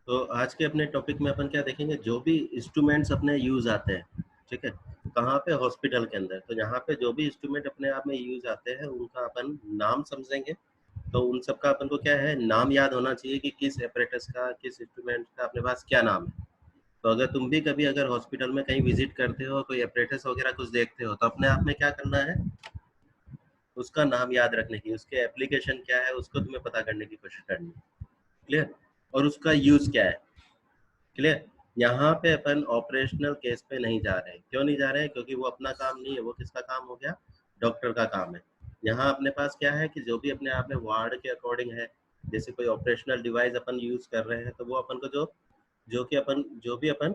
तो आज के अपने टॉपिक में अपन क्या देखेंगे, जो भी इंस्ट्रूमेंट्स अपने यूज आते हैं, ठीक है, कहाँ पे, हॉस्पिटल के अंदर। तो यहाँ पे जो भी इंस्ट्रूमेंट अपने आप में यूज आते हैं उनका अपन नाम समझेंगे। तो उन सब का अपन को क्या है, नाम याद होना चाहिए कि किस एपरेटस का, किस इंस्ट्रूमेंट का अपने पास क्या नाम है। तो अगर तुम भी कभी अगर हॉस्पिटल में कहीं विजिट करते हो, कोई एपरेटस वगैरह कुछ देखते हो, तो अपने आप में क्या करना है, उसका नाम याद रखने की, उसके एप्लीकेशन क्या है उसको तुम्हें पता करने की कोशिश करनी है। क्लियर? और उसका यूज क्या है। क्लियर? यहाँ पे अपन ऑपरेशनल केस पे नहीं जा रहे हैं। क्यों नहीं जा रहे हैं? क्योंकि वो अपना काम नहीं है, वो किसका काम हो गया, डॉक्टर का काम है। यहाँ अपने पास क्या है कि जो भी अपने आप में वार्ड के अकॉर्डिंग है, जैसे कोई ऑपरेशनल डिवाइस अपन यूज कर रहे हैं, तो वो अपन को जो भी अपन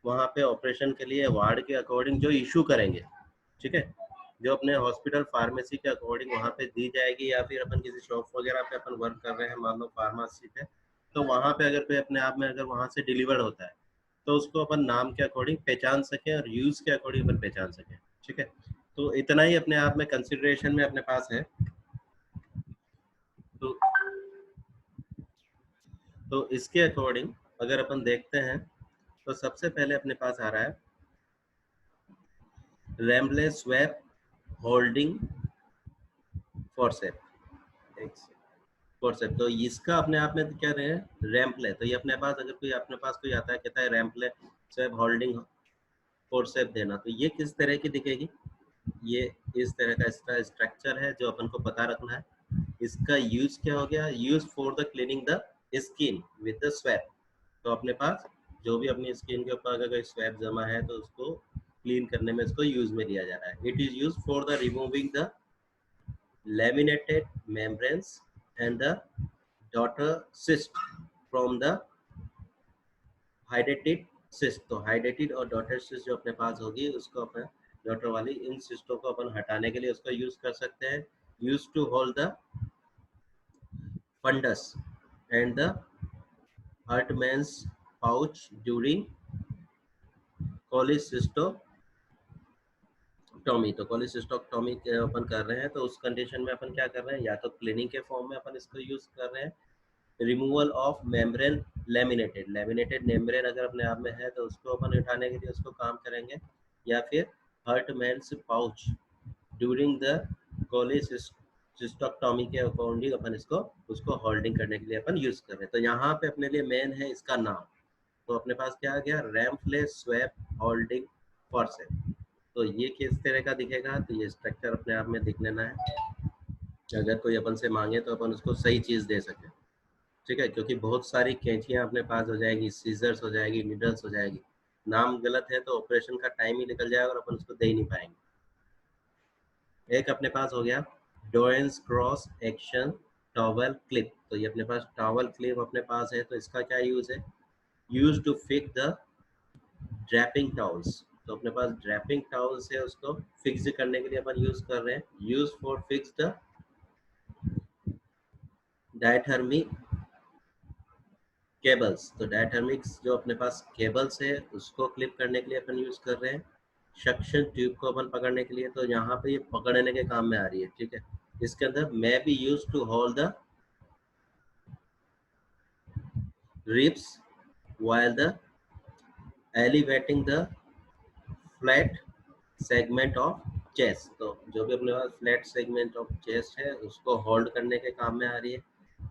वहाँ पे ऑपरेशन के लिए वार्ड के अकॉर्डिंग जो इशू करेंगे, ठीक है, जो अपने हॉस्पिटल फार्मेसी के अकॉर्डिंग वहाँ पे दी जाएगी, या फिर अपन किसी शॉप वगैरह पे अपन वर्क कर रहे हैं, मान लो फार्मेसी पे, तो वहाँ पे अगर कोई अपने आप में अगर वहाँ से डिलीवर्ड होता है, तो उसको अपन नाम के अकॉर्डिंग पहचान सकें और यूज के अकॉर्डिंग अपन पहचान सकें। ठीक है, तो इतना ही अपने आप में कंसिडरेशन में अपने पास है। तो इसके अकॉर्डिंग अगर अपन देखते हैं, तो सबसे पहले अपने पास आ रहा है रैम्बले स्वैप होल्डिंग फॉरसेप फॉरसेप। तो इसका अपने आप में क्या रहे हैं, रैम्पले। तो ये अपने पास अगर कोई अपने पास कोई आता है, कहता है रैम्पले स्वैप होल्डिंग फॉरसेप देना, तो ये किस तरह की दिखेगी, ये इस तरह का इसका स्ट्रक्चर है जो अपन को पता रखना है। इसका यूज क्या हो गया, use for the cleaning the skin with the swap. तो अपने पास जो भी अपनी स्किन के ऊपर अगर कोई स्वैप जमा है, तो उसको क्लीन करने में इसको यूज में लिया जा रहा है। It is use for the removing the laminated membranes and the daughter cyst from the hydrated cyst। तो hydrated और daughter cyst जो अपने पास होगी, उसको अपन डॉटर वाली इन सिस्टों को अपन हटाने के लिए उसका यूज कर सकते हैं। Use to hold the fundus and the Hartmann's pouch during cholecystotomy. तो कोलिसिस्टोटॉमी अपन कर रहे हैं, तो उस कंडीशन में अपन क्या कर रहे हैं, या तो क्लीनिंग के फॉर्म में अपन इसको यूज कर रहे हैं, removal of membrane laminated membrane अगर अपने आप में है, तो उसको अपन उठाने के लिए उसको काम करेंगे, या फिर हर्टमैन्स पाउच ड्यूरिंग द कोलिसिस्टोटॉमी के अकॉर्डिंग अपन इसको उसको होल्डिंग करने के लिए अपन यूज कर रहे हैं। तो यहाँ पे अपने लिए मेन है इसका नाम। तो अपने पास क्या आ गया, रैम्पले स्वैप होल्डिंग फॉरसेप। तो ये किस तरह का दिखेगा, तो ये स्ट्रक्चर अपने आप में दिख लेना है। अगर कोई अपन से मांगे तो अपन उसको सही चीज दे सके। ठीक है, क्योंकि बहुत सारी कैंचियां अपने पास हो जाएगी, सीजर्स हो जाएगी, निडल्स हो जाएगी, नाम गलत है तो ऑपरेशन का टाइम ही निकल जाएगा और अपन उसको दे ही नहीं पाएंगे। एक अपने पास हो गया डोएंस क्रॉस एक्शन टॉवल क्लिप। तो ये अपने पास टॉवल क्लिप अपने पास है, तो इसका क्या यूज है, use to fix the draping towels. तो अपने पास ड्रैपिंग टाउल्स है, उसको फिक्स करने के लिए अपन यूज कर रहे हैं। Use for fix the diathermy cables. तो डायटर्मिक्स जो अपने पास केबल्स है, उसको क्लिप करने के लिए अपन यूज कर रहे हैं। सक्शन ट्यूब को अपन पकड़ने के लिए, तो यहाँ पे ये पकड़ने के काम में आ रही है। ठीक है, इसके अंदर मैं भी use to hold the ribs while the elevating the flat segment of chest। तो जो भी अपने पास फ्लैट सेगमेंट ऑफ चेस्ट है, उसको होल्ड करने के काम में आ रही है।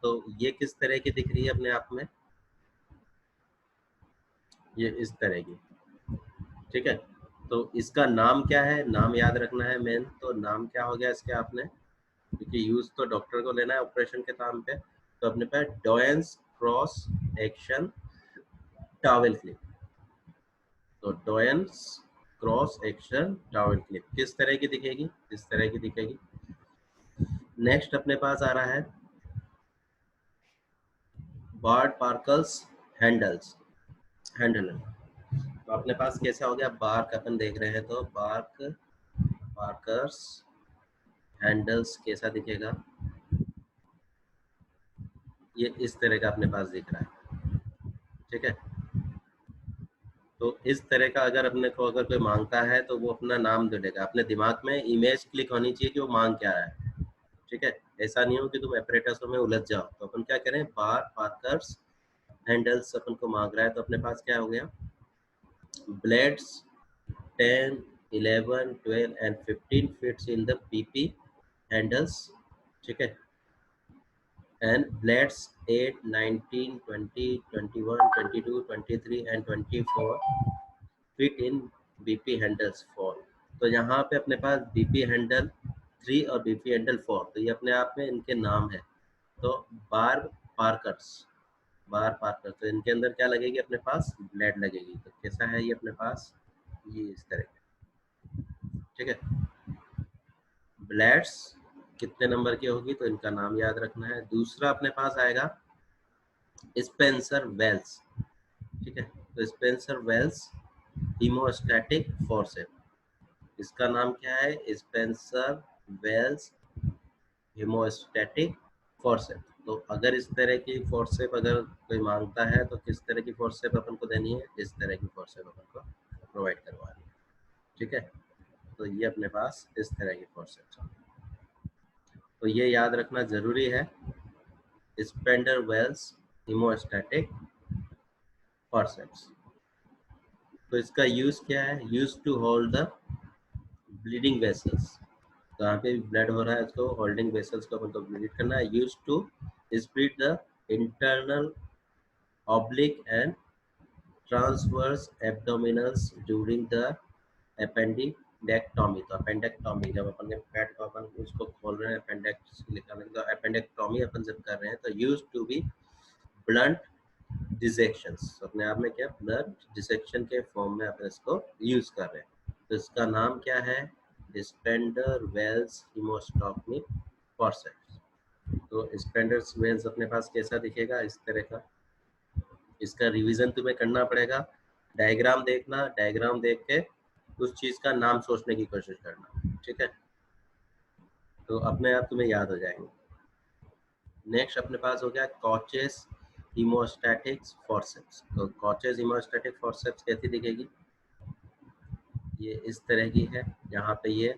तो ये किस तरह की दिख रही है अपने आप में, ये इस तरह की। ठीक है, तो इसका नाम क्या है, नाम याद रखना है मेन। तो नाम क्या हो गया इसके आपने, क्योंकि यूज तो डॉक्टर को लेना है ऑपरेशन के काम पे। तो अपने पास डोएंस क्रॉस एक्शन टॉवेल क्लिप। तो डोएंस क्रॉस एक्शन टॉवेल क्लिप किस तरह की दिखेगी, इस तरह की दिखेगी। नेक्स्ट अपने पास आ रहा है बार्ड पार्कल्स हैंडल। तो अपने पास कैसा हो गया, बार्क अपन देख रहे हैं, तो बार्क पार्कर्स हैंडल्स कैसा दिखेगा, ये इस तरह का अपने पास दिख रहा है। ठीक है, तो इस तरह का अगर अपने को अगर कोई मांगता है, तो वो अपना नाम दे देगा। अपने दिमाग में इमेज क्लिक होनी चाहिए कि वो मांग क्या रहा है। ठीक है, ऐसा नहीं हो कि तुम एपरेटर्स में उलझ जाओ। तो अपन क्या करें, बार पार्कर्स हैंडल्स अपन को मांग रहा है, तो अपने पास क्या हो गया, blades 10, 11, 12 and 15 fits in the PP handles, ठीक है, and blades 8, 19, 20, 21, 22, 23 and 24 fit in BP handles 4। तो यहाँ पे अपने पास BP हैंडल 3 और BP हैंडल 4, तो ये अपने आप में इनके नाम है। तो बार पार्कर, तो इनके अंदर क्या लगेगी, अपने पास ब्लेड लगेगी। तो कैसा है ये अपने पास, ये इस तरह का, ठीक है। ब्लेड्स कितने नंबर की होगी, तो इनका नाम याद रखना है। दूसरा अपने पास आएगा स्पेंसर वेल्स, ठीक है। तो स्पेंसर वेल्स हीमोस्टैटिक फोर्सेप, इसका नाम क्या है, स्पेंसर वेल्स हीमोस्टैटिक फोर्सेप। तो अगर इस तरह की फोर्सेप अगर कोई मांगता है, तो किस तरह की फोर्सेप अपन को देनी है, इस तरह की फोर्सेप अपन को प्रोवाइड करवानी है, ठीक है। तो ये अपने पास इस तरह की फोर्सेप, तो ये याद रखना जरूरी है, स्पेंडर वेल्स हीमोस्टैटिक फोर्सेप्स। तो इसका यूज क्या है, use to hold the bleeding vessels, जहाँ पे ब्लड हो रहा है उसको होल्डिंग वेसल्स को अपन को ब्लीड करना है। Use to split the internal oblique and transverse abdominals during the appendicectomy. तो अपेंडेक्टोमी जब अपन के पेट को अपन उसको खोल रहे हैं, अपेंडेक्स निकालने, तो अपेंडेक्टोमी अपन जब कर रहे हैं, तो यूज टू बी ब्लंट डिसेक्शंस, अपने आप में क्या ब्लंट डिसेक्शन के फॉर्म में अपन इसको यूज कर रहे हैं। तो इसका नाम क्या है, स्पेंडर वेल्स हीमोस्टॉमी फोर्सेप्स। तो स्पेंडर वेल्स अपने पास कैसा दिखेगा, इस तरह का। इसका रिवीजन तुम्हें करना पड़ेगा, डायग्राम देखना, डायग्राम देख के उस चीज का नाम सोचने की कोशिश करना, ठीक है। तो अपने आप तुम्हें याद हो जाएंगे। नेक्स्ट अपने पास हो गया कॉचेस हीमोस्टैटिक्स फोर्सेप्स। तो कॉचेस हीमोस्टैटिक फोर्सेप्स कैसी दिखेगी, ये इस तरह की है, यहाँ पे ये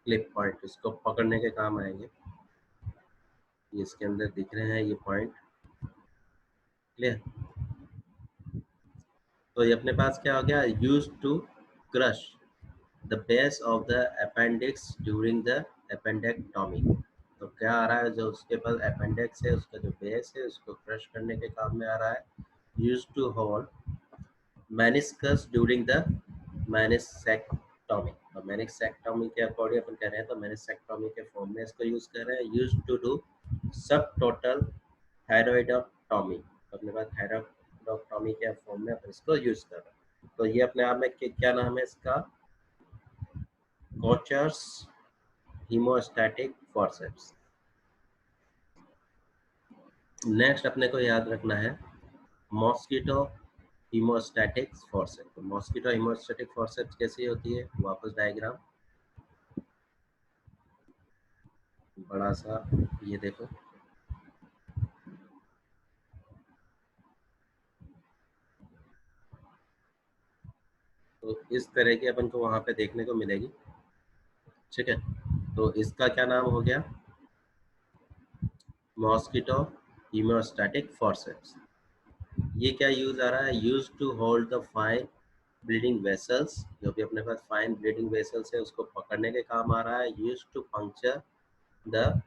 क्लिप पॉइंट इसको पकड़ने के काम आएंगे, ये इसके अंदर दिख रहे हैं ये पॉइंट, क्लियर। तो ये अपने पास क्या हो गया, use to crush the base of the appendix during the appendectomy. तो क्या आ रहा है, जो उसके पास अपेंडिक्स है उसका जो बेस है उसको क्रश करने के काम में आ रहा है। Use to hold meniscus during the meniscectomy. और मेनिसेक्टोमी के अकॉर्डिंग अपन कह रहे हैं, तो मेनिसेक्टोमी के फॉर्म में इसको यूज कर रहे हैं। यूज टू डू सब टोटल थायरॉइडोटोमी, अपने पास थायरॉइडोटोमी के फॉर्म में अपन इसको यूज कर रहे हैं। तो ये अपने आप में क्या नाम है इसका, कोचर्स हीमोस्टैटिक फोर्सेप्स। नेक्स्ट अपने को याद रखना है मॉस्किटो हीमोस्टैटिक फोर्सेप्स। तो मॉस्किटो हीमोस्टैटिक फोर्सेप्स कैसी होती है, वापस डायग्राम बड़ा सा, ये देखो, तो इस तरह की अपन को वहां पे देखने को मिलेगी, ठीक है। तो इसका क्या नाम हो गया, मॉस्किटो हीमोस्टैटिक फोर्सेप्स। ये क्या यूज आ रहा है, use to hold the fine bleeding vessels, जो भी अपने पास फाइन ब्लीडिंग वेसल्स है उसको पकड़ने के काम आ रहा है। Use to puncture the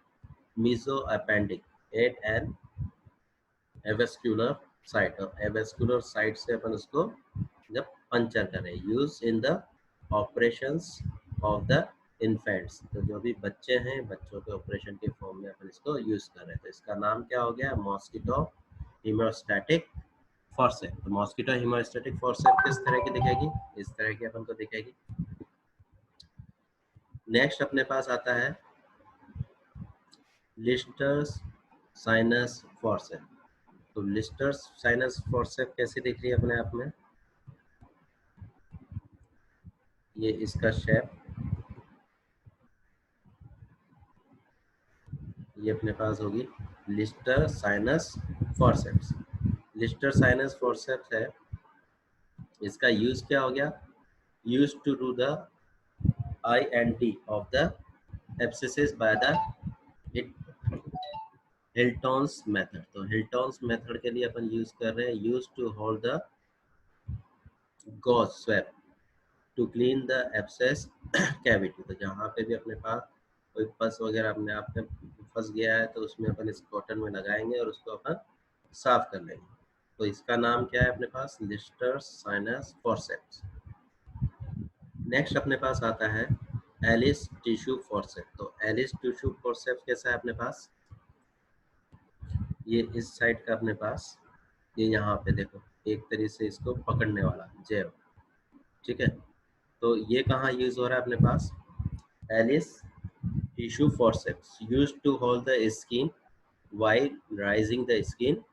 mesoappendix at an avascular site, और एवेस्कुलर साइट से अपन उसको जब पंचर करें। Use in the operations of the infants, तो जो भी बच्चे हैं बच्चों के ऑपरेशन के फॉर्म में अपन इसको यूज कर रहे हैं। तो इसका नाम क्या हो गया, मॉस्किटो हीमोस्टैटिक फोर्सेप। तो मॉस्किटो हीमोस्टैटिक फोर्सेप किस तरह की दिखेगी, इस तरह की अपन को दिखेगी। नेक्स्ट अपने पास आता है लिस्टर्स साइनस फोर्सेप। तो लिस्टर्स साइनस फोर्सेप कैसी दिख रही है अपने आप में, ये इसका शेप, ये अपने पास होगी Lister sinus forceps. Lister sinus forceps है, इसका यूज क्या हो गया, use to do the IND of the abscesses by the Hilton's method, तो हिल्टॉन्स मेथड के लिए अपन यूज कर रहे हैं use to hold the gauze swab to clean the abscess cavity. तो जहाँ पे भी अपने पास कोई पस वगैरह अपने आप में फंस गया है तो उसमें अपन इस कॉटन में लगाएंगे और उसको अपन साफ कर लेंगे। तो इसका नाम क्या है अपने पास, लिस्टर्स साइनस फॉर्सेप्स। नेक्स्ट अपने पास आता है एलिस टिश्यू फॉर्सेप्स। तो एलिस टिश्यू फॉर्सेप्स कैसा है अपने पास, ये इस साइड का अपने पास, ये यहाँ पे देखो एक तरीके से इसको पकड़ने वाला जेब, ठीक है। तो ये कहाँ यूज हो रहा है अपने पास, Allis tissue forceps use to hold the skin while raising the skin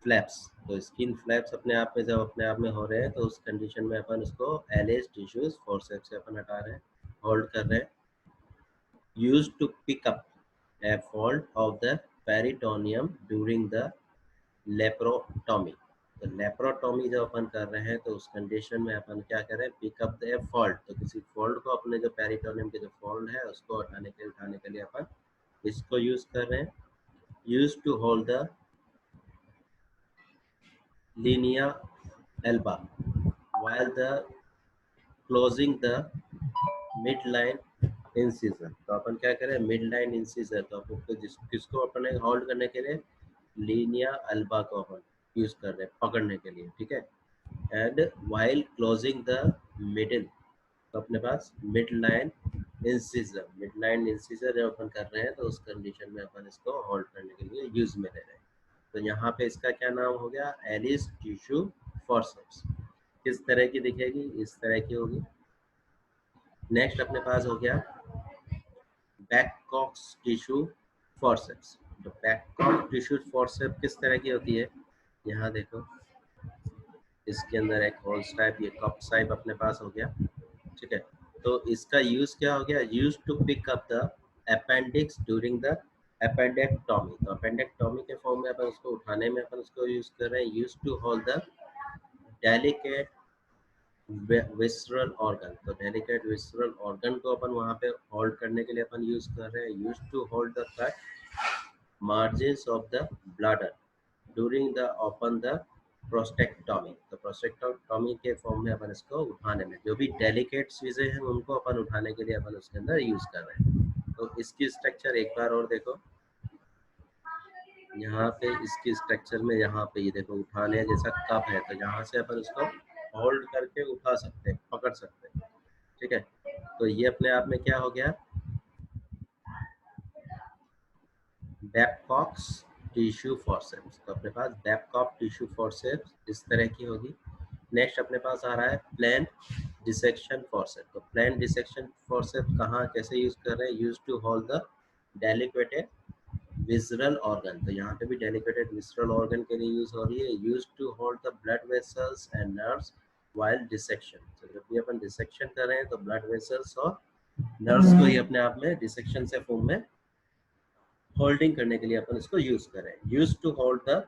flaps. तो स्किन फ्लैप्स अपने आप में जब अपने आप में हो रहे हैं तो उस कंडीशन में अपन उसको एलिस टिश्यूज फॉर्सेप्स से अपन हटा रहे हैं, होल्ड कर रहे हैं। Use to pick up a fault of the peritoneum during the laparotomy. तो लेप्रोटॉमी जब अपन कर रहे हैं तो उस कंडीशन में अपन क्या करें, पिकअप द फॉल्ट। तो किसी फॉल्ट को अपने जो पेरिटोनियम के जो फॉल्ट है उसको उठाने के लिए अपन इसको यूज कर रहे हैं। Use to hold the linea alba while the closing the mid line incision. तो अपन क्या करें, मिड लाइन इंसिजर, तो अपन किसको अपने होल्ड करने के लिए, लीनिया अल्बा को अपन यूज कर रहे हैं पकड़ने के लिए, ठीक है। And while closing the middle, तो अपने पास mid line incision, mid line incision जब अपन कर रहे हैं तो उस कंडीशन में अपन इसको होल्ड करने के लिए यूज में ले रहे हैं। तो यहाँ पे इसका क्या नाम हो गया, एलिस टिश्यू फॉर्सेप्स। किस तरह की दिखेगी, इस तरह की होगी। नेक्स्ट अपने पास हो गया बैककॉक्स टिश्यू फॉर्सेप्स। तो बैककॉक टिश्यू फॉर्सेप किस तरह की होती है, यहाँ देखो इसके अंदर एक होल्स टाइप, ये कप टाइप अपने पास हो गया, ठीक है। तो इसका यूज क्या हो गया, use to pick up the appendix during the appendectomy. तो अपेंडेक्टोमी के फॉर्म में अपन उसको उठाने में अपन उसको यूज कर रहे हैं। Use to hold the delicate visceral organ. तो डेलिकेट विसरल ऑर्गन को अपन वहाँ पे होल्ड करने के लिए अपन यूज कर रहे हैं। Use to hold the cut margins of the bladder during the open the prostatectomy. तो प्रोस्टेक्टोमी के फॉर्म में अपन इसको उठाने में, जो भी डेलिकेट चीजें हैं उनको अपन उठाने के लिए अपन उसके अंदर यूज कर रहे हैं। तो इसकी स्ट्रक्चर एक बार और देखो, यहाँ पे इसकी स्ट्रक्चर में यहाँ पे ये देखो उठाने जैसा कप है, तो यहाँ से अपन उसको होल्ड करके उठा सकते हैं, पकड़ सकते हैं, ठीक है। तो ये अपने आप में क्या हो गया, बैककॉक्स टिश्यू फॉर्सेप्स। तो अपने पास बैककॉक टिश्यू फॉर्सेप्स इस तरह की होगी। नेक्स्ट अपने पास आ रहा है प्लेन डिसेक्शन फॉर्सेप। तो प्लेन डिसेक्शन फॉर्सेप कहाँ कैसे यूज कर रहे हैं, use to hold the delicated visceral organ. तो यहाँ पे भी डेलिकेटेड विसरल ऑर्गन के लिए यूज हो रही है। Use to hold the blood vessels and nerves while dissection. तो जब भी अपन डिसेक्शन कर रहे हैं तो ब्लड वेसल्स और नर्व्स को ही अपने आप में डिसेक्शन से फॉर्म में होल्डिंग करने के लिए अपन इसको यूज करें। Use to hold the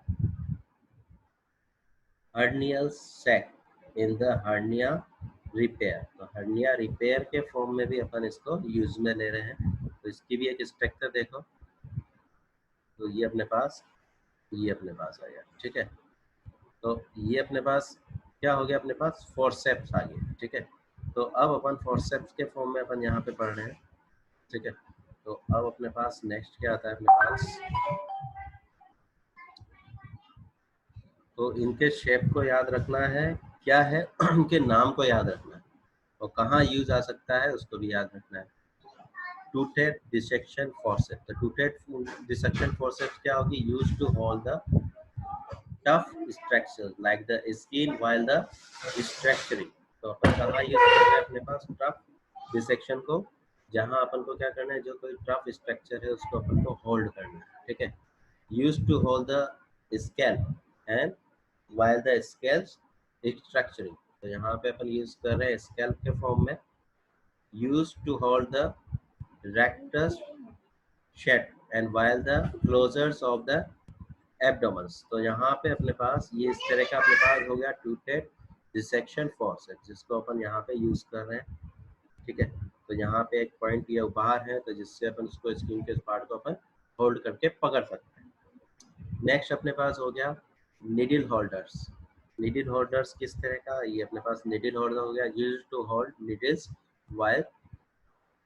hernial sac in the hernia repair. तो हर्निया रिपेयर के फॉर्म में भी अपन इसको यूज में ले रहे हैं। तो इसकी भी एक स्ट्रक्चर देखो, तो ये अपने पास आ गया, ठीक है। तो ये अपने पास क्या हो गया, अपने पास फोर्सेप्स आ गया, ठीक है। तो अब अपन फोर्सेप्स के फॉर्म में अपन यहाँ पे पढ़ रहे हैं, ठीक है। तो अब अपने पास नेक्स्ट क्या आता है अपने पास, तो इनके शेप को याद रखना है, क्या है उनके नाम को याद रखना है और कहाँ यूज आ सकता है उसको भी याद रखना है। Toothed dissection forcep. तो टूटेड डिसेक्शन फॉर्सेप क्या होगी, use to hold the tough structure like the skin while the structuring. तो अपन कहाँ यूज कर रहे हैं अपने पास टफ डिसेक्शन को, जहाँ अपन को क्या करना है, जो कोई टफ स्ट्रक्चर है उसको अपन को होल्ड करना है, ठीक है। Use to hold the scalp and while the scalp structuring। तो यहाँ पे अपन यूज कर रहे हैं स्कैल्प के फॉर्म में। Use to hold the rectus shed and while the closures of the abdomens। तो यहाँ पे अपने पास ये इस तरह का अपने पास हो गया टूटेड डिसेक्शन फॉर्सेप, जिसको अपन यहाँ पे यूज कर रहे हैं, ठीक है। तो यहाँ पे एक पॉइंट ये बाहर है, तो जिससे अपन उसको स्किन के पार्ट को अपन होल्ड करके पकड़ सकते हैं। नेक्स्ट अपने पास हो गया निडल होल्डर्स। निडल होल्डर्स किस तरह का, ये अपने पास निडल होल्डर हो गया, used to hold needles while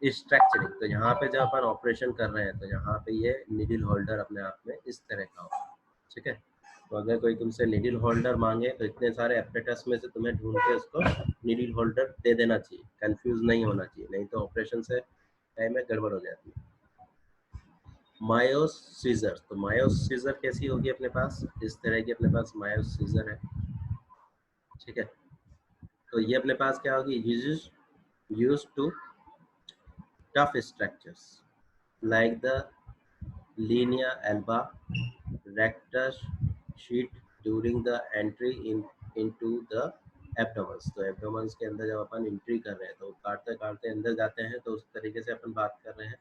structuring. तो यहाँ पे जब अपन ऑपरेशन कर रहे हैं तो यहाँ पे ये निडल होल्डर अपने आप में इस तरह का होगा, ठीक है। तो अगर कोई तुमसे निडल होल्डर मांगे तो इतने सारे एपरेटस में से तुम्हें ढूंढ के उसको निडल होल्डर दे देना चाहिए, कंफ्यूज नहीं होना चाहिए, नहीं तो ऑपरेशन से टाइम में गड़बड़ हो जाती है। मायोस सीजर, तो मायोस सीजर कैसी होगी अपने पास, इस तरह की अपने पास मायोस सीजर है, ठीक है। तो ये अपने पास क्या होगी, use to tough structures like the linea alba rectus sheet during the entry into the abdomens। तो एब्डोमेंस के अंदर जब अपन एंट्री कर रहे हैं तो काटते काटते अंदर जाते हैं, तो उस तरीके से अपन बात कर रहे हैं।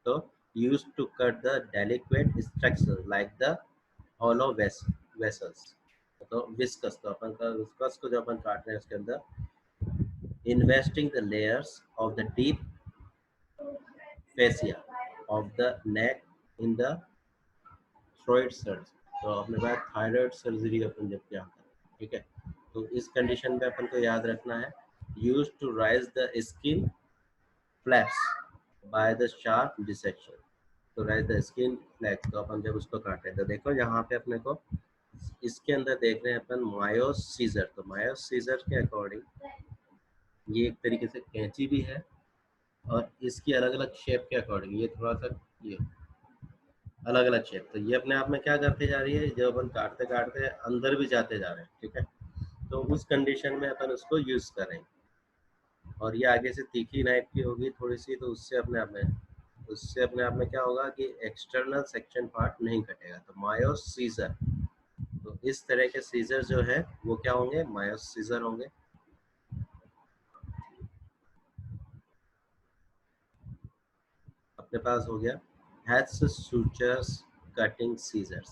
तो use to cut the delicate structure like the hollow vessels। तो विस्कस, तो अपन का विस्कस को जब अपन काट रहे हैं उसके अंदर investing the layers of the deep fascia of the neck in the थ्राइड surgery. तो अपने पास थायराइड सर्जरी अपन जब क्या करें, ठीक है। तो इस कंडीशन में अपन को याद रखना है, use to raise the skin flaps by the sharp dissection. तो राइज द स्किन फ्लैप्स, तो अपन जब उसको काटे तो देखो यहाँ पे अपने को इसके अंदर देख रहे हैं अपन मायोस सीजर। तो मायोस सीजर के अकॉर्डिंग ये एक तरीके से कैंची भी है, और इसकी अलग अलग शेप के अकॉर्डिंग ये थोड़ा सा ये अलग अलग शेप। तो ये अपने आप में क्या करते जा रही है, जब अपन काटते काटते अंदर भी जाते जा रहे हैं, ठीक है। तो उस कंडीशन में अपन उसको यूज करेंगे, और ये आगे से तीखी नाइफ की होगी थोड़ी सी, तो उससे अपने आप में क्या होगा कि एक्सटर्नल सेक्शन पार्ट नहीं कटेगा। तो मायोस सीजर, तो इस तरह के सीजर जो है वो क्या होंगे, मायोस सीजर होंगे। अपने पास हो गया हैट्स सूचर्स कटिंग सीजर्स।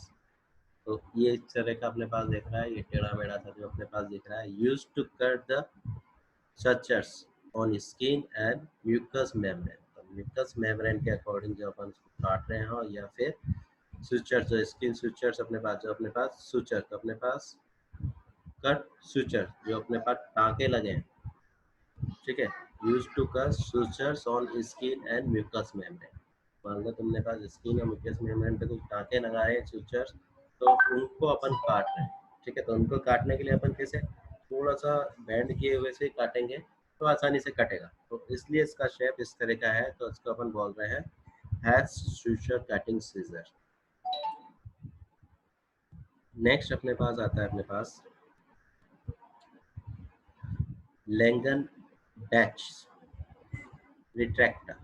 तो ये इस तरह का अपने पास दिख रहा है, ये टेढ़ा मेढ़ा सा जो अपने पास दिख रहा है, use to cut the sutures on skin and mucous membrane. तो म्यूकस मेम्ब्रेन के अकॉर्डिंग जो अपन काट रहे हो, या फिर सुचर्स, जो स्किन सुचर्स अपने पास, जो अपने पास सुचर, तो अपने पास कट सुचर जो अपने पास टाँके लगे हैं, ठीक है। Use to cut sutures on skin and mucous membrane. मान लो तुमने पास स्किन और म्यूकस मेम्ब्रेन पे कुछ टाँके लगाए हैं सुचर्स, तो उनको अपन काट रहे हैं, ठीक है। तो उनको काटने के लिए अपन कैसे थोड़ा सा बैंड किए हुए से काटेंगे तो आसानी से कटेगा, तो इसलिए इसका शेप इस तरह का है। तो इसको अपन बोल रहे हैं hatch suture cutting scissor. Next अपने पास आता है अपने पास Langenbeck retractor.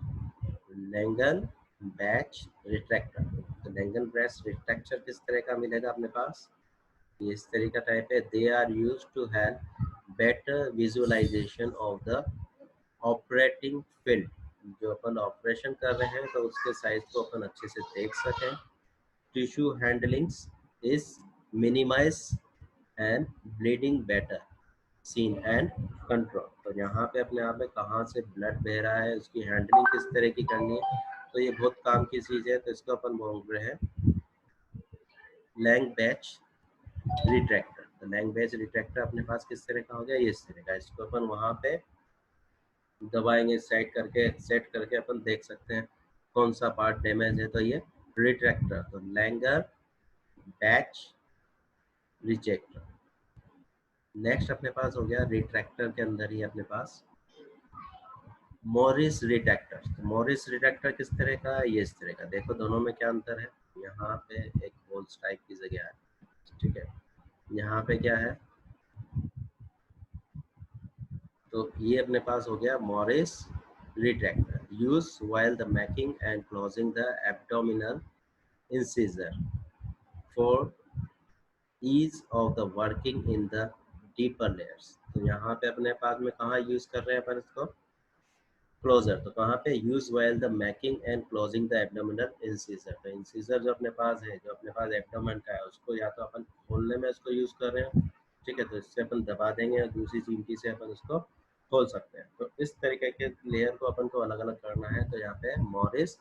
Langenbeck retractor, तो लैंगन बैच रिट्रैक्टर किस तरह का मिलेगा अपने पास, ये इस तरह का टाइप है। They are use to help better visualization of the operating field. जो अपन ऑपरेशन कर रहे हैं तो उसके साइज को अपन अच्छे से देख सकें। Tissue handlings is minimize and bleeding better seen and control. तो यहाँ पे अपने आप में कहाँ से ब्लड बह रहा है, उसकी हैंडलिंग किस तरह की करनी है, तो ये बहुत काम की चीज़ है। तो इसको अपन बोल रहे हैं लैंग बैच रिट्रैक्टर। तो लैंग बैच रिट्रैक्टर अपने पास किस तरह का हो गया, ये इस तरह का। इसको अपन वहाँ पे दबाएंगे, सेट करके अपन देख सकते हैं कौन सा पार्ट डैमेज है। तो ये रिट्रैक्टर, तो लैंगर बैच रिजेक्टर। नेक्स्ट अपने पास हो गया रिट्रैक्टर के अंदर ही अपने पास मॉरिस रिट्रैक्टर। तो मॉरिस रिट्रैक्टर किस तरह का है, ये इस तरह का। देखो दोनों में क्या अंतर है, यहाँ पे एक होल्स टाइप की जगह है, ठीक है। यहाँ पे क्या है, तो ये अपने पास हो गया Morris retractor. Use while the making and closing the abdominal incisor for ease of the working in the deeper layers। तो यहाँ पे अपने पास में कहाँ यूज कर रहे हैं अपन इसको, क्लोजर। तो कहाँ पे, use while the making and closing the abdominal incisor। तो इंसीजर जो अपने पास है, जो अपने पास एब्डोमेन का है, उसको या तो अपन खोलने में उसको यूज कर रहे हैं, ठीक है। तो इससे अपन दबा देंगे और दूसरी चींटी से अपन उसको खोल सकते हैं। तो इस तरीके के लेयर को अपन को अलग अलग करना है, तो यहाँ पे मॉरिस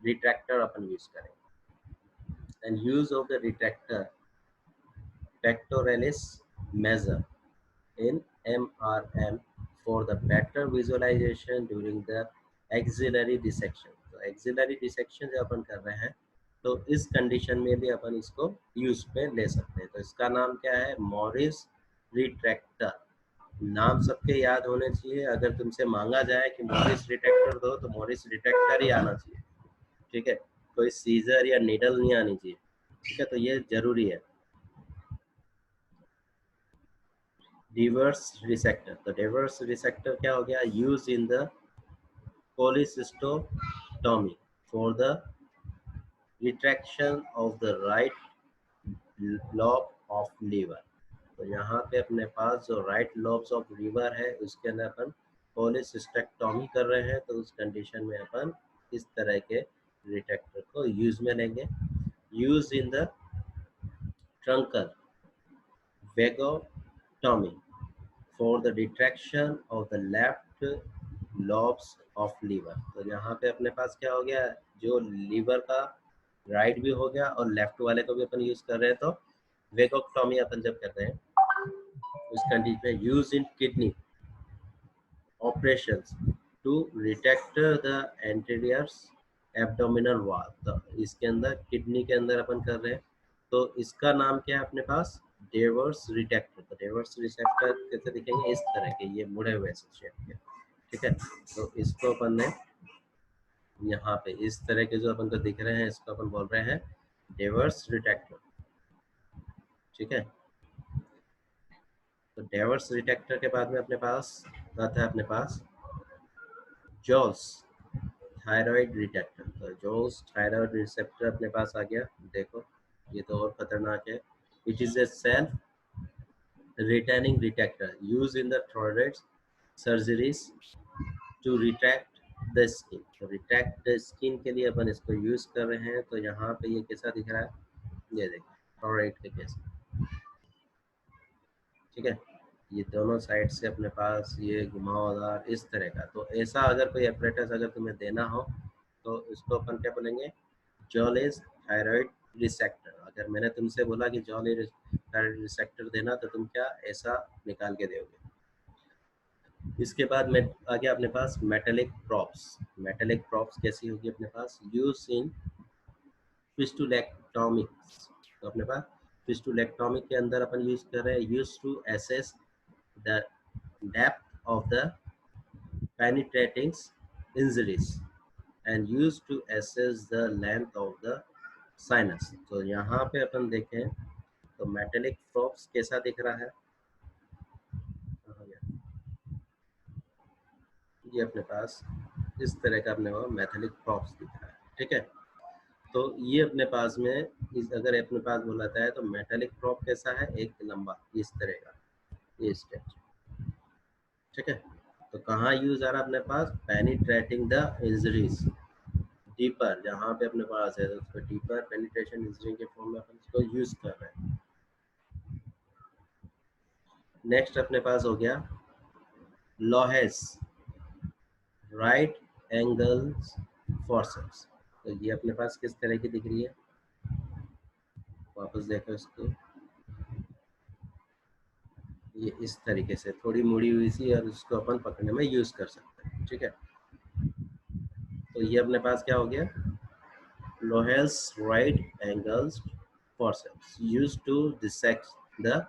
रिट्रैक्टर अपन यूज करेंगे। and use of the retractor pectoralis measure in MRM for the better visualization during the axillary dissection. तो axillary dissection जब अपन कर रहे हैं तो इस कंडीशन में भी अपन इसको यूज पे ले सकते हैं। तो इसका नाम क्या है? Morris retractor. नाम सबके याद होने चाहिए। अगर तुमसे मांगा जाए कि मॉरिस रिट्रैक्टर दो तो मॉरिस रिट्रैक्टर ही आना चाहिए, ठीक है? कोई सीजर या नीडल नहीं आनी चाहिए, ठीक है? तो ये जरूरी है। डिवर्स रिसेक्टर, तो डिवर्स रिसेक्टर क्या हो गया? Use in the cholecystotomy for the retraction of the right lobe of liver। तो यहाँ पे अपने पास जो राइट लोब्स ऑफ लिवर है उसके अंदर अपन कोलिसिस्टेक्टोमी कर रहे हैं, तो उस कंडीशन में अपन इस तरह के रिट्रैक्टर को यूज में लेंगे। Use in the truncal vagotomy for the retraction of the left lobes of liver। तो यहाँ पे अपने पास क्या हो गया? जो लीवर का राइट भी हो गया और लेफ्ट वाले को भी अपन यूज कर रहे हैं। तो वेगोक्टोमी अपन जब कर रहे हैं उस कंडीशन में use in kidney operations to retract the anterior abdominal wall. तो इसके अंदर किडनी के अंदर अपन कर रहे हैं, तो इसका नाम क्या है अपने पास? डेवर्स रिट्रैक्टर। तो डेवर्स रिट्रैक्टर कैसे दिखेंगे? इस तरह के, ये मुड़े हुए शेप के, ठीक है? तो इसको अपन ने यहाँ पे इस तरह के जो अपन को दिख रहे हैं इसको अपन बोल रहे हैं डेवर्स रिट्रैक्टर, ठीक है? तो डेवर्स रिट्रैक्टर के बाद में अपने पास आता है अपने पास जॉस थायराइड रिट्रैक्टर। तो जॉस थायराइड रिसेप्टर अपने पास आ गया। देखो ये तो और खतरनाक है। It is a self retaining retractor used in the thyroid surgeries to retract the skin। तो retract the skin के लिए अपन इसको यूज कर रहे हैं। तो यहाँ पे ये कैसा दिख रहा है? ये देखो थायराइड के केस, ठीक है? ये दोनों साइड से अपने पास ये घुमावदार इस तरह का। तो ऐसा अगर कोई एपरेटस अगर तुम्हें देना हो तो इसको अपन क्या बोलेंगे? जॉलेज थायराइड रिसेक्टर। अगर मैंने तुमसे बोला कि जॉलेज थायराइड रिसेक्टर देना तो तुम क्या ऐसा निकाल के दोगे? इसके बाद में आ गया अपने पास मेटेलिक प्रॉप्स। मेटेलिक प्रॉप्स कैसी होगी अपने पास? Use in फिस्टुलेक्टोमिक्स। तो अपने पास फिस्टुलेक्टोमी के अंदर अपन यूज कर रहे हैं use to assess the depth of the penetrating injuries and use to assess the length of the sinus. तो यहाँ पे अपन देखें तो मेटेलिक प्रॉप्स कैसा दिख रहा है? ये अपने पास इस तरह का अपने को मेटेलिक प्रॉप्स दिख रहा है, ठीक है? तो ये अपने पास में अगर अपने पास बोला जाता है तो मेटेलिक प्रॉप कैसा है? एक लंबा इस तरह का, ये स्ट्रक्चर, ठीक है? तो कहाँ यूज आ रहा है अपने पास? पेनिट्रेटिंग द इंजरीज डीपर, जहाँ पे अपने पास है उसको डीपर पेनिट्रेशन इंजरी के फॉर्म में अपन इसको यूज कर रहे हैं। नेक्स्ट अपने पास हो गया लोहेस राइट एंगल्स फॉर्सेप्स। तो ये अपने पास किस तरह की दिख रही है? वापस देखो इसको, ये इस तरीके से थोड़ी मुड़ी हुई सी, और उसको अपन पकड़ने में यूज कर सकते हैं, ठीक है? तो ये अपने पास क्या हो गया? Lahey's right angles forceps used to dissect the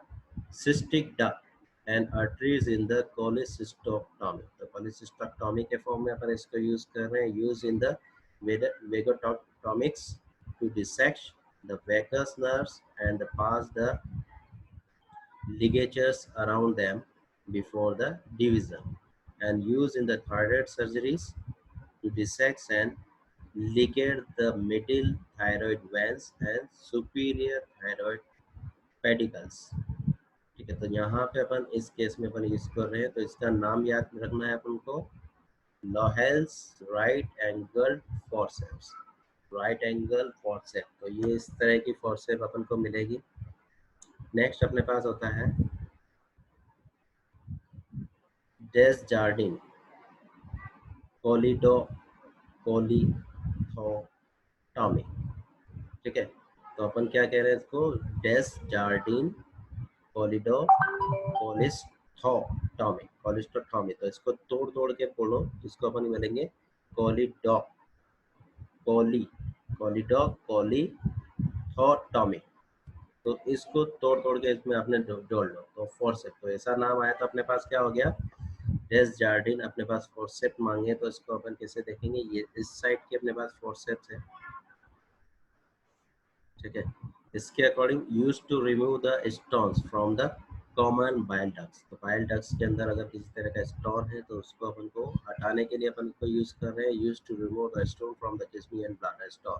cystic duct and arteries in the cholecystectomy। तो cholecystectomy के फॉर्म में अपन इसको यूज कर रहे हैं। Use in the vagotomics to dissect the vagus nerves and pass the ligatures around them before the division, and used in the thyroid surgeries to dissect and ligate the middle thyroid veins and superior thyroid pedicles, ठीक है? तो यहाँ पे अपन इस case में अपन use कर रहे हैं। तो इसका नाम याद रखना है अपन को, Lahey's right angle forceps. Right angle forcep, तो ये इस तरह की फॉर्सेप अपन को मिलेगी। नेक्स्ट अपने पास होता है डेसजार्डिन कोलिथोटॉमी, ठीक है? तो अपन क्या कह रहे हैं इसको, डेस्जार्डिन कोलिडो कोलिस्टोटॉमी। तो इसको तोड़ तोड़ के बोलो, इसको अपन बोलेंगे कोलिडॉक कोलिथोटॉमी। तो इसको तोड़ तोड़ के इसमें आपने जोड़ लो तो फोर्सेप। तो ऐसा नाम आया तो अपने पास क्या हो गया, डेस्जार्डिन। अपने पास फोर्सेप मांगे तो इसको अपन कैसे देखेंगे, ये इस साइड के अपने पास फोर्सेप्स है, ठीक है। इसके according use to remove the stones from the common bile ducts. तो बाइल डक्ट्स के अंदर अगर किसी तरह का स्टोन है तो उसको अपन को हटाने के लिए अपन को यूज कर रहे हैं, use to remove the stone from the kidney and bladder stone.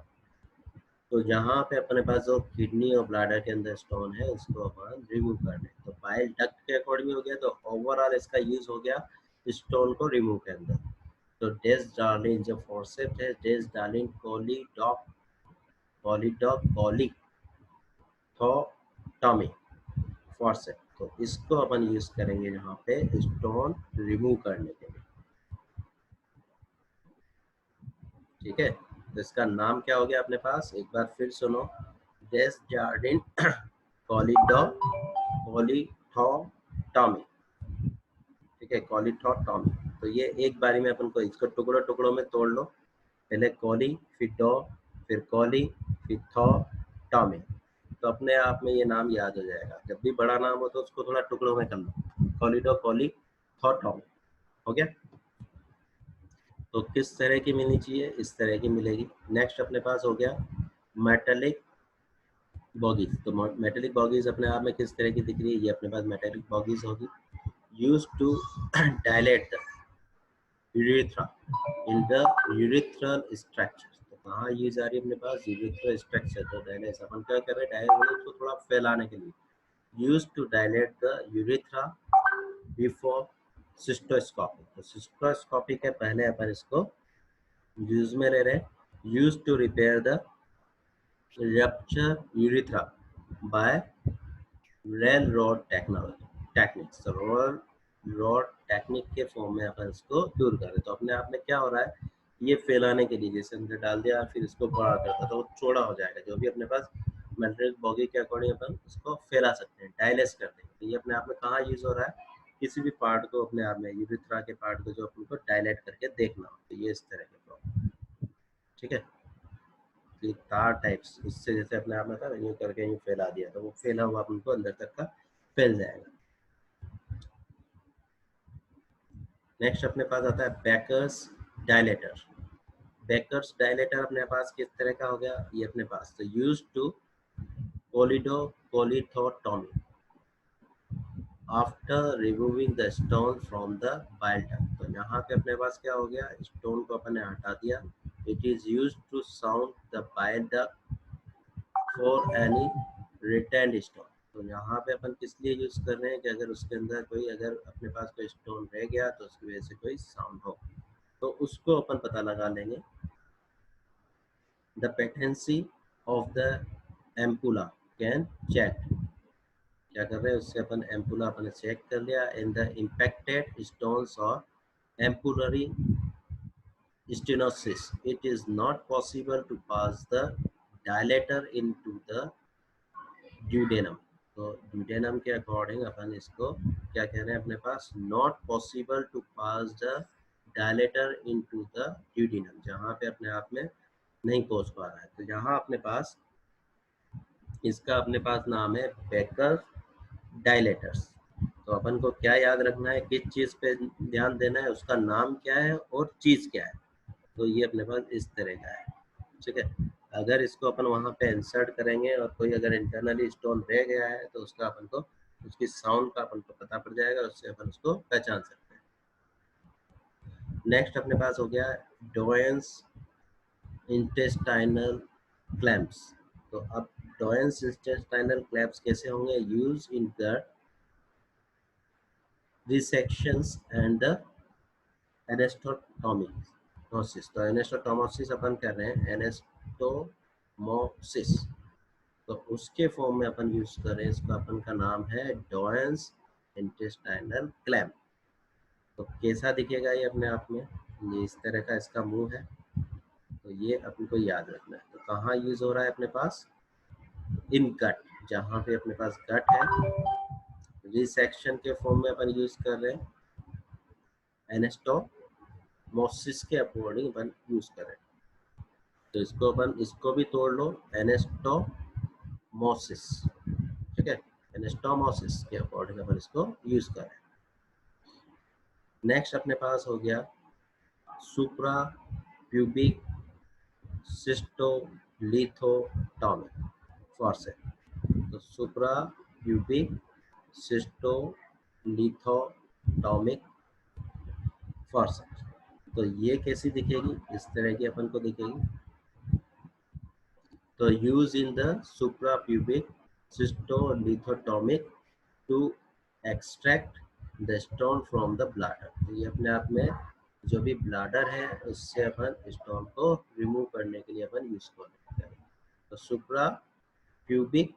तो जहाँ पे अपने पास जो किडनी और ब्लैडर के अंदर स्टोन है उसको अपन रिमूव कर रहे हैं। तो बाइल डक्ट के अकॉर्डिंग हो गया, तो ओवरऑल इसका यूज हो गया स्टोन को रिमूव के अंदर। तो डेस्डार्लिन जो फोर्सेप्स है, डेस्डार्लिन कोलिथोटॉमी फोर्सेप। तो इसको अपन यूज करेंगे यहाँ पे स्टोन रिमूव करने के लिए, ठीक है। तो इसका नाम क्या हो गया अपने पास, एक बार फिर सुनो, डेस्डार्लिन कोलिथोटॉमी, ठीक है, कोलिथोटॉमी। तो ये एक बारी में अपन को इसको टुकड़ों टुकड़ों में तोड़ लो, पहले कोली फिर डो फिर कोली फिर थो टॉमी। तो अपने आप में ये नाम याद हो जाएगा, जब भी बड़ा नाम हो तो उसको थोड़ा टुकड़ों में कर लो, कोलिडो कोली थो टॉमी, हो गया। तो किस तरह की मिलनी चाहिए, इस तरह की मिलेगी। नेक्स्ट अपने पास हो गया मेटेलिक बॉगीज। तो मेटेलिक बॉगीज अपने आप में किस तरह की दिख रही है, ये अपने पास मेटेलिक बॉगीज होगी, use to dilate the urethra in the urethral structure. तो कहाँ यूज आ रही है अपने पास, यूरेथ्रल स्ट्रक्चर। तो डायलेट अपन क्या कर रहे हैं, डायलेट को थोड़ा फैलाने के लिए, use to dilate the urethra before cystoscopy. तो सिस्टोस्कोपी के पहले अपन इसको यूज में ले रहे हैं, use to repair the rupture urethra by rail road techniques. तो रोड टेक्निक के फॉर्म में अपन इसको दूर करें। तो अपने आप में क्या हो रहा है, ये फैलाने के लिए जैसे अंदर डाल दिया फिर इसको बड़ा करता तो वो चौड़ा हो जाएगा। जो भी अपने पास मेट्रिक बॉगी के अकॉर्डिंग अपन इसको फैला सकते हैं, डायलेस कर देंगे। तो ये अपने आप में कहाँ यूज हो रहा है, किसी भी पार्ट को अपने आप में, यूरेथ्रा के पार्ट को जो अपन को डायलेट करके देखना हो, तो ये इस तरह के प्रॉब्लम, ठीक है। ये तार टाइप्स, इससे जैसे अपने आप में था यूँ करके यूँ फैला दिया तो वो फैला हुआ अपन को अंदर तक का फैल जाएगा। नेक्स्ट अपने पास आता है बैकर्स डायलेटर। बैकर्स डायलेटर अपने पास किस तरह का हो गया, ये अपने पास तो use to cholelithotomy after removing the stone from the bile duct. तो यहाँ पे अपने पास क्या हो गया, स्टोन को अपने हटा दिया। It is use to sound the bile duct for any retained stone. तो यहाँ पे अपन किस लिए यूज कर रहे हैं कि अगर उसके अंदर कोई, अगर अपने पास कोई स्टोन रह गया तो उसकी वजह से कोई साउंड हो तो उसको अपन पता लगा लेंगे। The patency of the ampulla can check, क्या कर रहे हैं उससे अपन एम्पुला अपन चेक कर लिया। इन द इम्पैक्टेड स्टोन्स और ampullary stenosis, it is not possible to pass the dilator into the duodenum। तो duodenum के अकॉर्डिंग अपन इसको क्या कह रहे हैं अपने पास, not possible to pass the dilator into the duodenum, जहाँ पे अपने आप में नहीं पहुंच पा रहा है। तो यहाँ अपने पास इसका अपने पास नाम है बेकर डायलेटर्स। तो अपन को क्या याद रखना है, किस चीज पे ध्यान देना है, उसका नाम क्या है और चीज क्या है। तो ये अपने पास इस तरह का है, ठीक है। अगर इसको अपन वहाँ पे इंसर्ट करेंगे और कोई अगर इंटरनली स्टोन रह गया है तो उसका अपन को, उसकी साउंड का अपन को पता पड़ जाएगा, उससे अपन उसको पहचान सकते हैं। नेक्स्ट अपने पास हो गया डोयंस इंटेस्टाइनल क्लैम्प्स। तो अब डोयंस इंटेस्टाइनल क्लैम्प्स कैसे होंगे, use in the resections and the anastomoses. तो एनेस्टोटोमोसिस अपन कर रहे हैं, एनेस्टोमोसिस। तो उसके फॉर्म में अपन यूज कर रहे हैं, इसका अपन का नाम है डोयंस इंटेस्टाइनल क्लैम्प। तो कैसा दिखेगा ये अपने आप में, ये इस तरह का इसका मुंह है। तो ये अपन को याद रखना है। तो कहाँ यूज हो रहा है अपने पास, इन गट, जहाँ पे अपने पास गट है, रिसेक्शन के फॉर्म में अपन यूज कर रहे हैं, एनास्टोमोसिस के अकॉर्डिंग अपन यूज कर रहे हैं। तो इसको अपन इसको भी तोड़ लो, एनास्टोमोसिस, ठीक है, एनास्टोमोसिस के अकॉर्डिंग अपन इसको यूज कर रहे हैं। नेक्स्ट अपने पास हो गया सुप्रा प्यूबिक सिस्टोलिथोटॉमी फॉर्सेप। तो सुप्रा प्यूबिक सिस्टोलिथोटॉमिक फॉर्सेप, तो ये कैसी दिखेगी, इस तरह की अपन को दिखेगी। तो use in the supra pubic cystolithotomy to extract the stone from the bladder. तो ये अपने आप में जो भी ब्लैडर है उससे अपन स्टोन को रिमूव करने के लिए अपन यूज करते हैं। तो सुप्रा प्यूबिक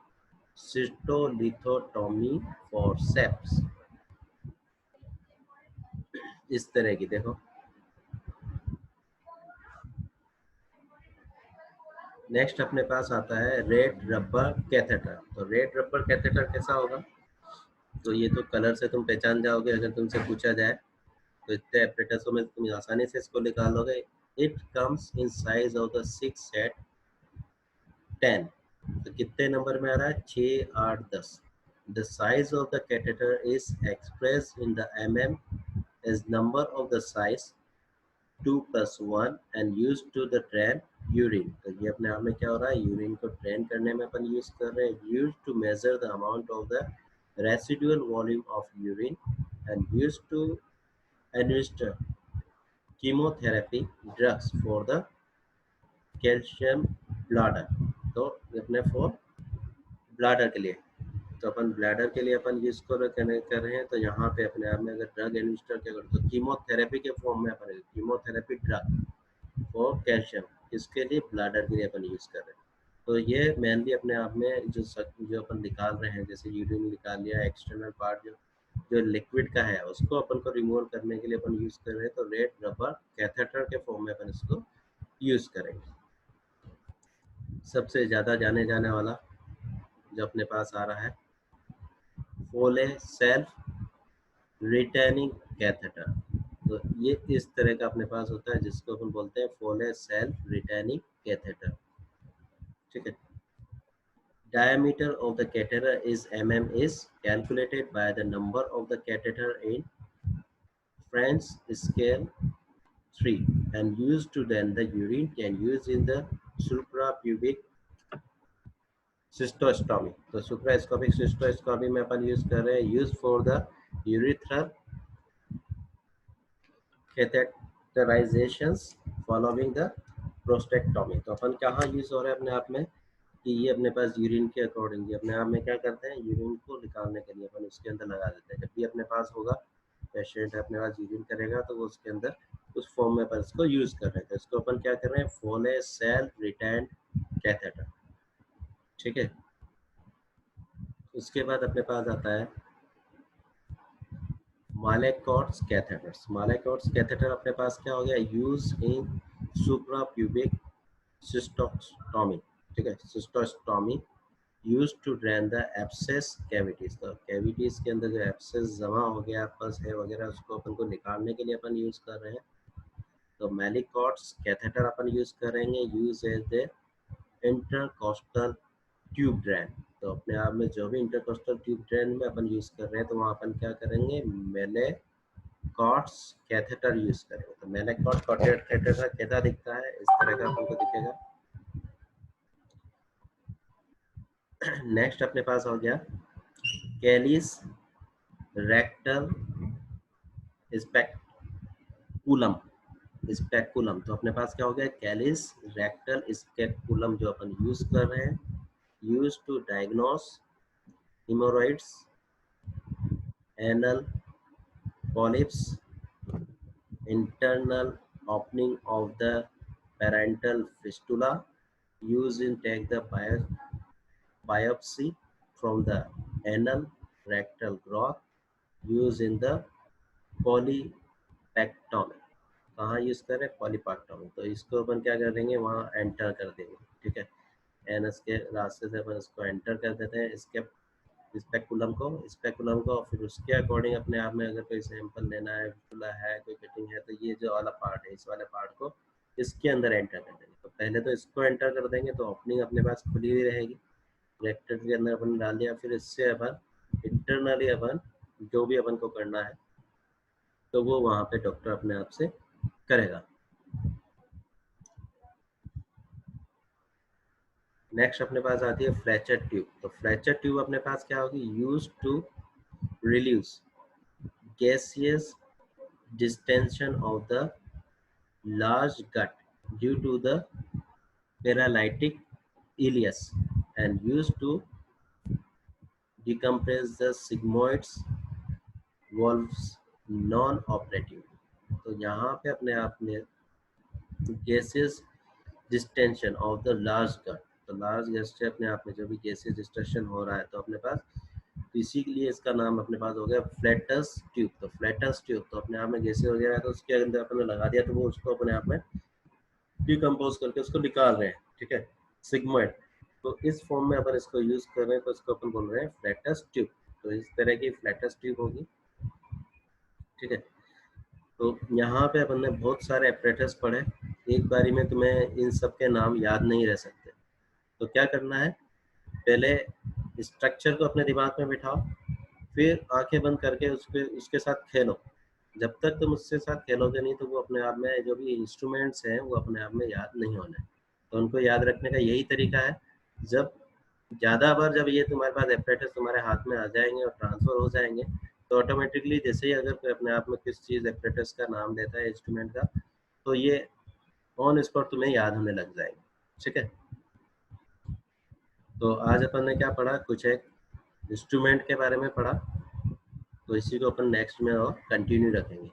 सिस्टोलिथोटॉमी फॉर्सेप्स, इस तरह की देखो। नेक्स्ट अपने पास आता है रेड रबर कैथेटर। तो रेड रबर कैथेटर कैसा होगा, तो ये तो कलर से तुम पहचान जाओगे, अगर तुमसे पूछा जाए तो इतने एपरेटर्सों में तुम आसानी से इसको निकालोगे। It comes in size of the 6 set 10। तो कितने नंबर में आ रहा है, 6, 8, 10। The size of the catheter is express in the mm as number of the size 2 plus 1 and used to the drain urine। तो ये अपने आप में क्या हो रहा है, यूरिन को ड्रेन करने में अपन यूज कर रहे हैं। Use to measure the amount of the residual volume of urine and use to administer chemotherapy drugs for the calcium bladder. तो अपने फॉर ब्लैडर के लिए, तो अपन ब्लैडर के लिए अपन यूज कर रहे हैं। तो यहाँ पे अपने आप में अगर ड्रग एडमिनिस्टर क्या करें, तो कीमोथेरेपी के फॉर्म में अपन कीमोथेरेपी ड्रग फॉर कैल्शियम, इसके लिए ब्लैडर के लिए अपन यूज कर रहे हैं। तो ये मेनली अपने आप में जो अपन निकाल रहे हैं, जैसे यूरिन निकाल लिया, एक्सटर्नल पार्ट जो लिक्विड का है उसको अपन को रिमूव करने के लिए अपन यूज कर रहे हैं। तो रेड रबर कैथेटर के फॉर्म में अपन इसको यूज करेंगे। सबसे ज्यादा जाने जाने वाला जो अपने पास आ रहा है, फोले सेल्फ रिटर्निंग कैथेटर। तो ये इस तरह का अपने पास होता है, जिसको अपन बोलते हैं फोले सेल्फ रिटर्निंग कैथेटर, ठीक है। Diameter of the catheter is is calculated by the number of the catheter in French scale 3 and used to then the urine can use in the suprapubic cystoscopy। तो suprascopic cystoscopy में अपन use कर रहे हैं, use for the urethral catheterizations following the prostatectomy। तो अपन कहाँ use हो रहा है अपने आप में, कि ये अपने पास यूरिन के अकॉर्डिंग अपने आप में क्या करते हैं, यूरिन को निकालने के लिए अपन उसके अंदर लगा देते हैं। जब भी अपने पास होगा, पेशेंट अपने पास यूरिन करेगा तो वो उसके अंदर उस फॉर्म में अपन इसको यूज कर रहे हैं। तो इसको अपन क्या कर रहे हैं, फोले सेल्फ रिटर्न कैथेटर, ठीक है। उसके बाद अपने पास आता है मालेकॉर्ट्स कैथेटर्स। मालेकॉर्ट्स कैथेटर अपने पास क्या हो गया, यूज इन सुप्राप्यूबिक सिस्टोस्टॉमी, ठीक है, cystostomy use to drain the abscess cavities. तो कैविटीज के अंदर जो एब्सेस जमा हो गया आपस है वगैरह, उसको अपन को निकालने के लिए अपन यूज कर रहे हैं। तो मैलिकॉट्स कैथेटर अपन यूज करेंगे, use as the intercostal tube drain. तो अपने आप में जो भी इंटरकोस्टल ट्यूब ड्रेन में अपन यूज कर रहे हैं, तो वहाँ अपन क्या करेंगे, मैलेकॉट्स कैथेटर यूज करेंगे। तो मैलेकॉट कैथेटर कैसा दिखता है, इस तरह का अपन को दिखेगा। नेक्स्ट अपने पास हो गया कैलिस रेक्टल स्पेकुलम। स्पेकुलम, तो अपने पास क्या हो गया, कैलिस रेक्टल स्पेकुलम जो अपन यूज कर रहे हैं, use to diagnose haemorrhoids, anal polyps, internal opening of the parental fistula, used in take the biopsy from the anal rectal growth, used in the polypectomy। कहाँ यूज करें, पॉलीपैक्टोमी। तो इसको अपन क्या कर देंगे, वहाँ एंटर कर देंगे, ठीक है। एनस के रास्ते से अपन इसको एंटर कर देते हैं, इसके स्पेकुलम को, और फिर उसके अकॉर्डिंग अपने आप में अगर कोई सैंपल लेना है, खुला है, कोई कटिंग है, तो ये जो वाला पार्ट है, इस वाले पार्ट को इसके अंदर एंटर कर देंगे। तो पहले तो इसको एंटर कर देंगे तो ओपनिंग अपने पास खुली हुई रहेगी, ब्रैकेट के अंदर अपन डाल दिया। फिर इससे अपन इंटरनली अपन जो भी अपन को करना है तो वो वहाँ पे डॉक्टर अपने आप से करेगा। नेक्स्ट अपने पास आती है फ्लैचर ट्यूब। तो फ्लैचर ट्यूब अपने पास क्या होगी, use to release gaseous distension of the large gut due to the paralytic ileus and used to decompress the sigmoids valves non-operative। तो यहाँ पे अपने आप में gaseous distension of the large gut, तो लार्ज गैस से अपने आप में जो भी गैसेस डिस्टेंशन हो रहा है तो अपने पास, तो इसी के लिए इसका नाम अपने पास हो गया फ्लैटस ट्यूब। तो फ्लैटस ट्यूब तो अपने आप में गैसेस वगैरह है तो उसके अंदर अपने लगा दिया तो वो उसको अपने आप में डिकम्पोज करके उसको निकाल रहे हैं, ठीक है, सिग्मोइड। तो इस फॉर्म में अपन इसको यूज कर रहे हैं तो इसको अपन बोल रहे हैं फ्लैटस ट्यूब। तो इस तरह की फ्लैटस ट्यूब होगी, ठीक है। तो यहाँ पे अपन ने बहुत सारे एपरेटस पढ़े, एक बारी में तुम्हें इन सब के नाम याद नहीं रह सकते। तो क्या करना है, पहले स्ट्रक्चर को अपने दिमाग में बिठाओ, फिर आंखें बंद करके उसके साथ खेलो। जब तक तुम उसके साथ खेलोगे नहीं तो वो अपने आप में जो भी इंस्ट्रूमेंट्स हैं वो अपने आप में याद नहीं होने। तो उनको याद रखने का यही तरीका है, जब ज़्यादा बार जब ये तुम्हारे पास एपरेटस तुम्हारे हाथ में आ जाएंगे और ट्रांसफर हो जाएंगे तो ऑटोमेटिकली जैसे ही अगर कोई अपने आप में किस चीज़ एपरेटस का नाम देता है इंस्ट्रूमेंट का, तो ये ऑन स्पॉट तुम्हें याद होने लग जाएंगे, ठीक है। तो आज अपन ने क्या पढ़ा, कुछ एक इंस्ट्रूमेंट के बारे में पढ़ा, तो इसी को अपन नेक्स्ट में और कंटिन्यू रखेंगे।